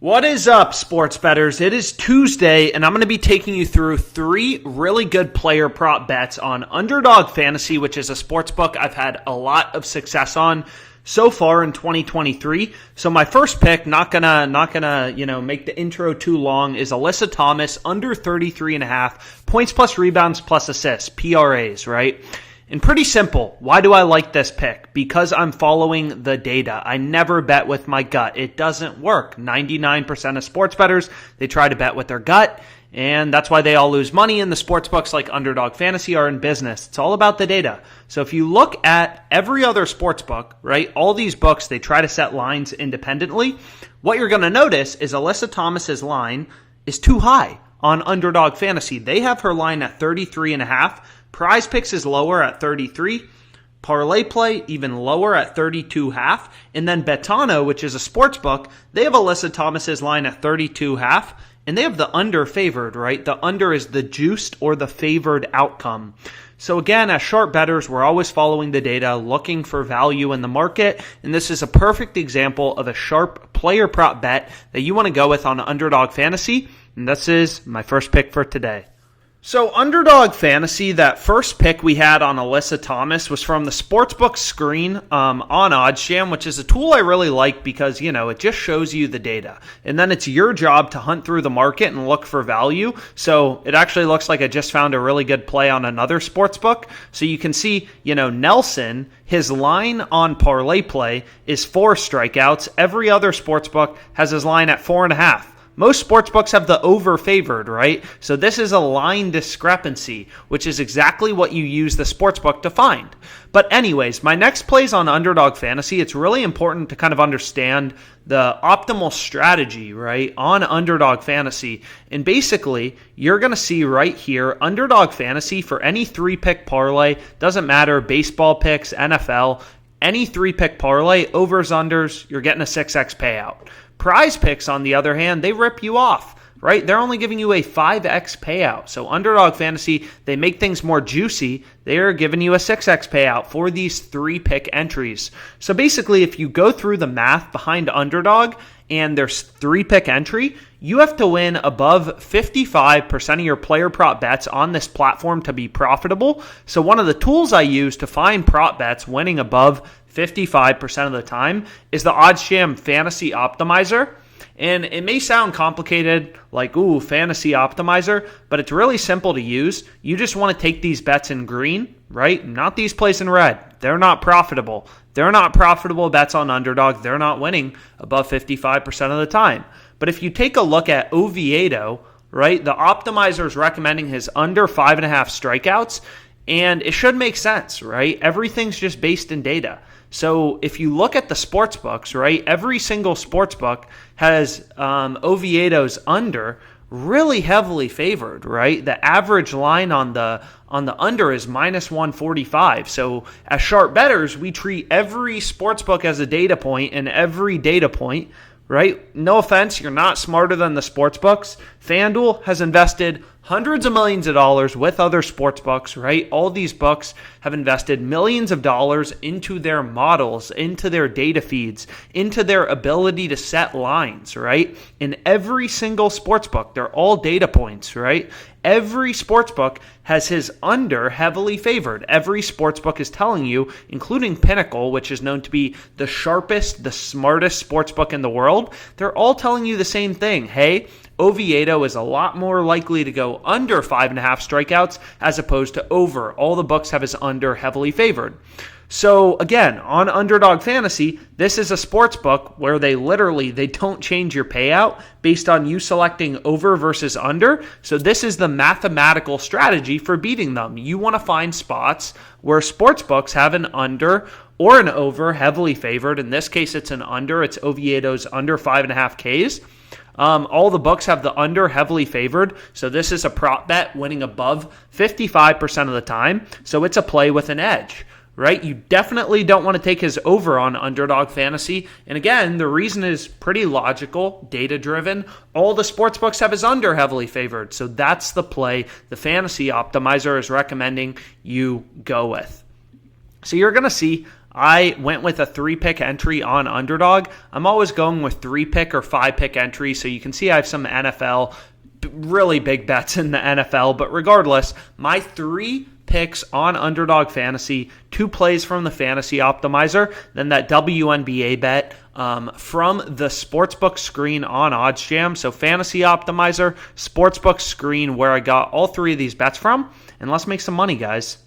What is up, sports bettors? It is Tuesday, and I'm going to be taking you through 3 really good player prop bets on Underdog Fantasy, which is a sports book I've had a lot of success on so far in 2023. So my first pick, not gonna make the intro too long, is Alyssa Thomas under 33.5 points plus rebounds plus assists, PRAs, right? And pretty simple. Why do I like this pick? Because I'm following the data. I never bet with my gut. It doesn't work. 99% of sports bettors, they try to bet with their gut, and that's why they all lose money. And the sports books like Underdog Fantasy are in business. It's all about the data. So if you look at every other sports book, right, all these books, they try to set lines independently. What you're going to notice is Alyssa Thomas's line is too high on Underdog Fantasy. They have her line at 33.5. Prize Picks is lower at 33. Parlay Play even lower at 32.5. And then Betano, which is a sports book, they have Alyssa Thomas's line at 32.5. And they have the under favored, right? The under is the juiced or the favored outcome. So again, as sharp bettors, we're always following the data, looking for value in the market. And this is a perfect example of a sharp player prop bet that you want to go with on Underdog Fantasy. And this is my first pick for today. So Underdog Fantasy, that first pick we had on Alyssa Thomas was from the Sportsbook screen on OddsJam, which is a tool I really like because, it just shows you the data. And then it's your job to hunt through the market and look for value. So it actually looks like I just found a really good play on another sportsbook. So you can see, Nelson, his line on Parlay Play is 4 strikeouts. Every other sportsbook has his line at 4.5. Most sportsbooks have the over favored, right? So this is a line discrepancy, which is exactly what you use the sportsbook to find. But anyways, my next play is on Underdog Fantasy. It's really important to kind of understand the optimal strategy, right, on Underdog Fantasy. And basically, you're going to see right here, Underdog Fantasy for any 3-pick parlay, doesn't matter, baseball picks, NFL, any 3-pick parlay, overs, unders, you're getting a 6x payout. Prize Picks, on the other hand, they rip you off, right? They're only giving you a 5x payout. So Underdog Fantasy, they make things more juicy. They're giving you a 6x payout for these 3-pick entries. So basically, if you go through the math behind Underdog and there's 3-pick entry, you have to win above 55% of your player prop bets on this platform to be profitable. So one of the tools I use to find prop bets winning above 55% of the time is the OddsJam Fantasy Optimizer. And it may sound complicated, like, Fantasy Optimizer, but it's really simple to use. You just want to take these bets in green, right? Not these plays in red. They're not profitable. They're not profitable bets on Underdog. They're not winning above 55% of the time. But if you take a look at Oviedo, right, the optimizer is recommending his under 5.5 strikeouts, and it should make sense, right? Everything's just based in data. So if you look at the sports books, right, every single sports book has Oviedo's under really heavily favored, right? The average line on the under is minus 145. So as sharp bettors, we treat every sports book as a data point, and every data point, right? No offense, you're not smarter than the sports books. FanDuel has invested hundreds of millions of dollars with other sports books, right? All these books have invested millions of dollars into their models, into their data feeds, into their ability to set lines, right? In every single sports book, they're all data points, right? Every sportsbook has his under heavily favored. Every sportsbook is telling you, including Pinnacle, which is known to be the sharpest, the smartest sportsbook in the world, they're all telling you the same thing. Hey, Oviedo is a lot more likely to go under 5.5 strikeouts as opposed to over. All the books have his under heavily favored. So again, on Underdog Fantasy, this is a sports book where they don't change your payout based on you selecting over versus under. So this is the mathematical strategy for beating them. You want to find spots where sports books have an under or an over heavily favored. In this case, it's an under. It's Oviedo's under 5.5 Ks. All the books have the under heavily favored, so this is a prop bet winning above 55% of the time, so it's a play with an edge, right? You definitely don't want to take his over on Underdog Fantasy, and again, the reason is pretty logical, data-driven. All the sports books have his under heavily favored, so that's the play the Fantasy Optimizer is recommending you go with. So you're going to see I went with a 3-pick entry on Underdog. I'm always going with 3-pick or 5-pick entries, so you can see I have some NFL, really big bets in the NFL, but regardless, my 3 picks on Underdog Fantasy, 2 plays from the Fantasy Optimizer, then that WNBA bet from the Sportsbook screen on OddsJam. So Fantasy Optimizer, Sportsbook screen, where I got all 3 of these bets from, and let's make some money, guys.